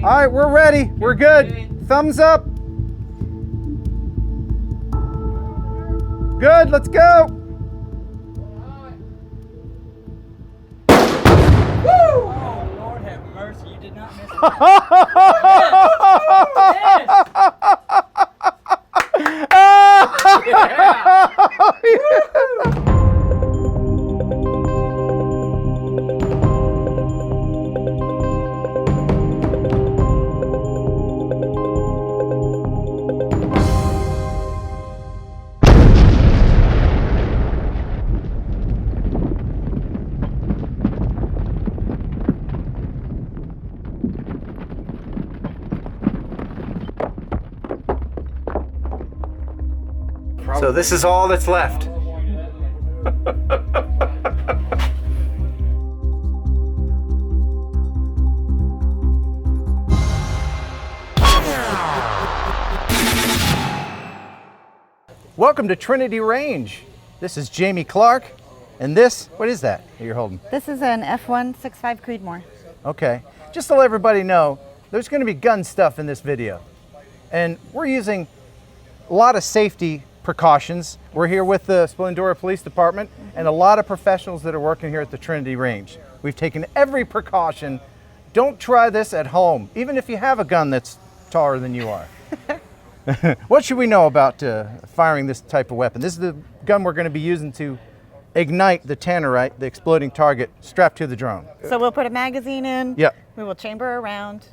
All right, we're ready. We're good. Thumbs up. Good, let's go. Woo! Oh, Lord have mercy, you did not miss it. So this is all that's left. Welcome to Trinity Range. This is Jamie Clark, and this, what is that you're holding? This is an F165 Creedmoor. Okay, just to let everybody know, there's going to be gun stuff in this video, and we're using a lot of safety precautions. We're here with the Splendora Police Department and a lot of professionals that are working here at the Trinity Range. We've taken every precaution. Don't try this at home, even if you have a gun that's taller than you are. What should we know about firing this type of weapon? This is the gun we're going to be using to ignite the Tannerite, the exploding target, strapped to the drone. So we'll put a magazine in, Yep. we will chamber around,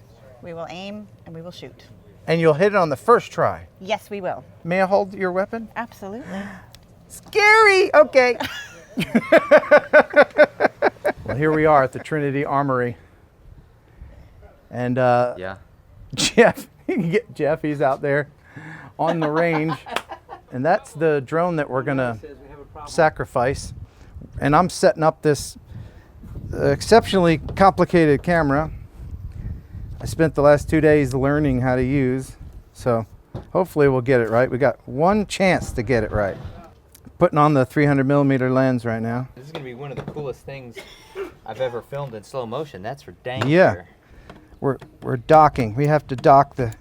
we will aim, and we will shoot. And you'll hit it on the first try. Yes, we will. May I hold your weapon? Absolutely. Scary! Okay. Well, here we are at the Trinity Armory. And Yeah. Jeff, you can get Jeff, he's out there on the range. And that's the drone that we're gonna sacrifice. And I'm setting up this exceptionally complicated camera. I spent the last 2 days learning how to use, so hopefully we'll get it right. We got one chance to get it right. Putting on the 300mm lens right now. This is going to be one of the coolest things I've ever filmed in slow motion. That's for dang Yeah. sure. We're docking. We have to dock the.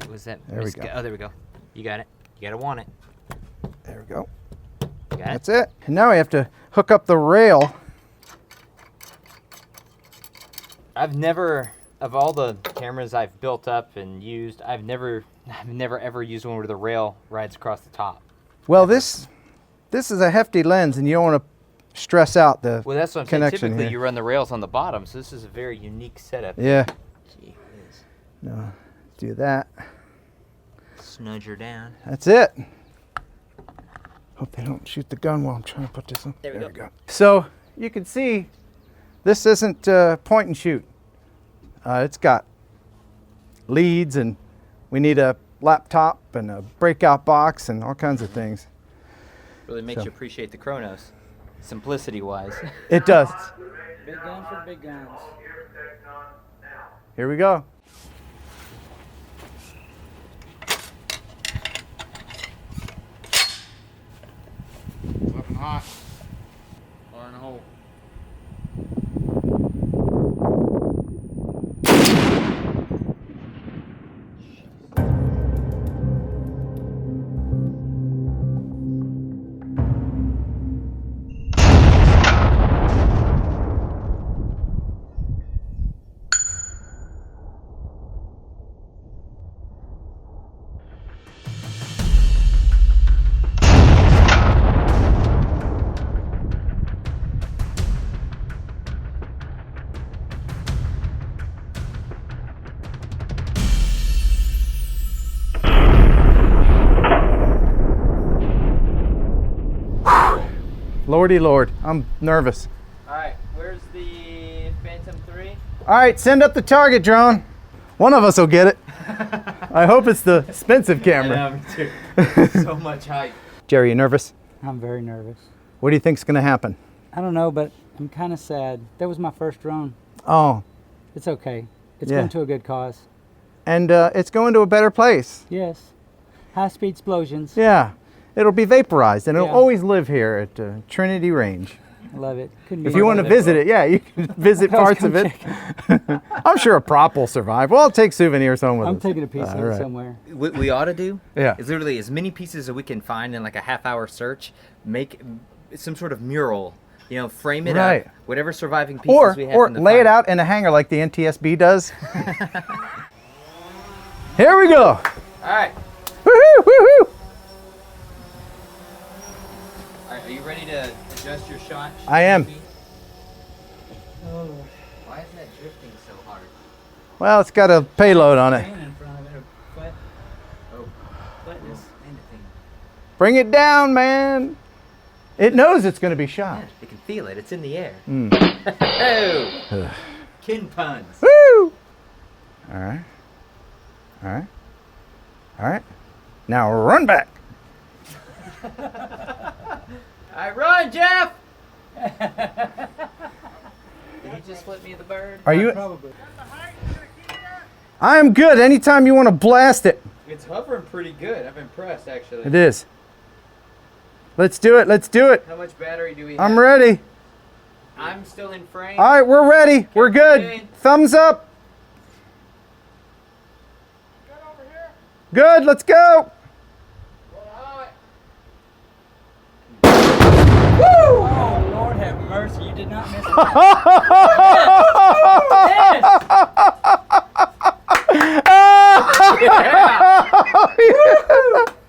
Was that? There we go. Oh, there we go. You got it. You got to want it. There we go. You got That's it. And now we have to hook up the rail. I've never, of all the cameras I've built up and used, I've never ever used one where the rail rides across the top. Well, this is a hefty lens, and you don't want to stress out the Well, that's what I'm saying. connection Typically, here. you run the rails on the bottom, so this is a very unique setup. Yeah. Gee whiz. No, do that. Snudge her down. That's it. Hope they don't shoot the gun while I'm trying to put this on. There we go. So you can see this isn't point and shoot. It's got leads, and we need a laptop and a breakout box and all kinds of things. Really makes you appreciate the Chronos, simplicity-wise. It does. Big guns for big guns. Here we go. Weapon hot. Fire in the hole. Lordy Lord, I'm nervous. All right, where's the Phantom 3? All right, send up the target drone. One of us will get it. I hope it's the expensive camera. I know, me too. So much hype. Jerry, you nervous? I'm very nervous. What do you think's gonna happen? I don't know, but I'm kind of sad. That was my first drone. Oh, It's okay. It's Yeah. going to a good cause. and it's going to a better place. Yes. High-speed explosions. Yeah, it'll be vaporized, and it'll Yeah. always live here at Trinity Range. Love it. Couldn't be If you want to better. visit it, yeah, you can visit parts of it. I'm sure a prop will survive. Well, I'll take souvenirs home with us. I'm taking a piece of it somewhere. What we ought to do Yeah. is literally as many pieces as we can find in like a half-hour search, make some sort of mural, you know, frame it Right. up, whatever surviving pieces we have Or in the lay it fire. out in a hanger like the NTSB does. Here we go. All right. Woohoo, woohoo. All right, are you ready to adjust your shot? I am. Oh. Why is that drifting so hard? Well, it's got a payload on it. Flatness and the thing. Bring it down, man. It knows it's going to be shot. Yeah, you can feel it. It's in the air. Mm. Oh. Kin puns. Woo! All right. All right. All right. Now run back. I run, Jeff. Did he just flip me the bird? Are you? Probably. I am good. Anytime you want to blast it. It's hovering pretty good. I'm impressed, actually. It is. Let's do it. Let's do it. How much battery do we have? I'm ready. I'm still in frame. All right, we're ready. We're good. Okay. Thumbs up. Good. Let's go. Oh, Lord have mercy. You did not miss it.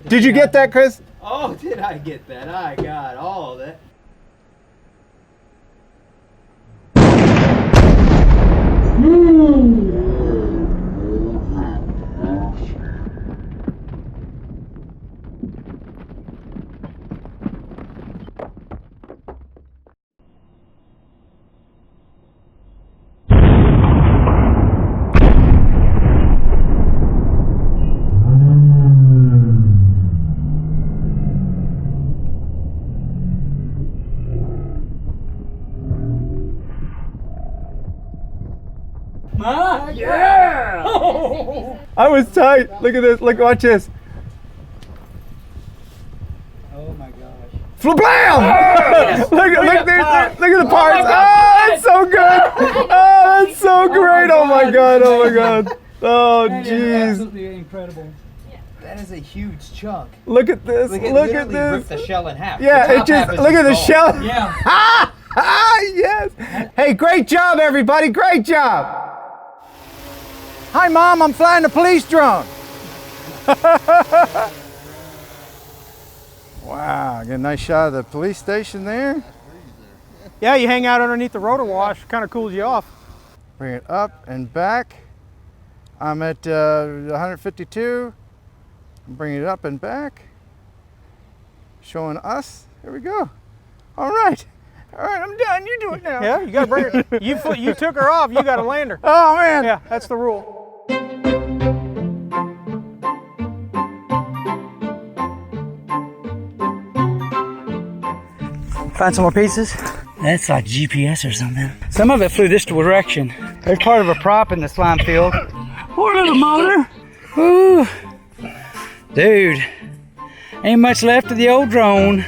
Did you get that, Chris? Oh, did I get that? I got all of that. Yeah! I was tight. Look at this. Look, watch this. Oh my gosh. Flablam! Look at the parts. Oh, that's so good. Oh, that's so great. Oh my god. Oh my god. Oh That is jeez. absolutely incredible. That is a huge chunk. Look at this. Like it Look at literally ripped this. the shell in half. Yeah, The it top just half is look at the gone. shell. Yeah. Ah, yes. Hey, great job, everybody. Great job. Hi, Mom. I'm flying a police drone. Wow, get a nice shot of the police station there. Yeah, you hang out underneath the rotor wash, kind of cools you off. Bring it up and back. I'm at 152. I'm bringing it up and back. Showing us. Here we go. All right. All right, I'm done. You do it now. Yeah, you got to bring her. You took her off. You got to land her. Oh, man. Yeah, that's the rule. Find some more pieces? That's like GPS or something. Some of it flew this direction. There's part of a prop in the slime field. Poor little motor. Ooh. Dude, ain't much left of the old drone.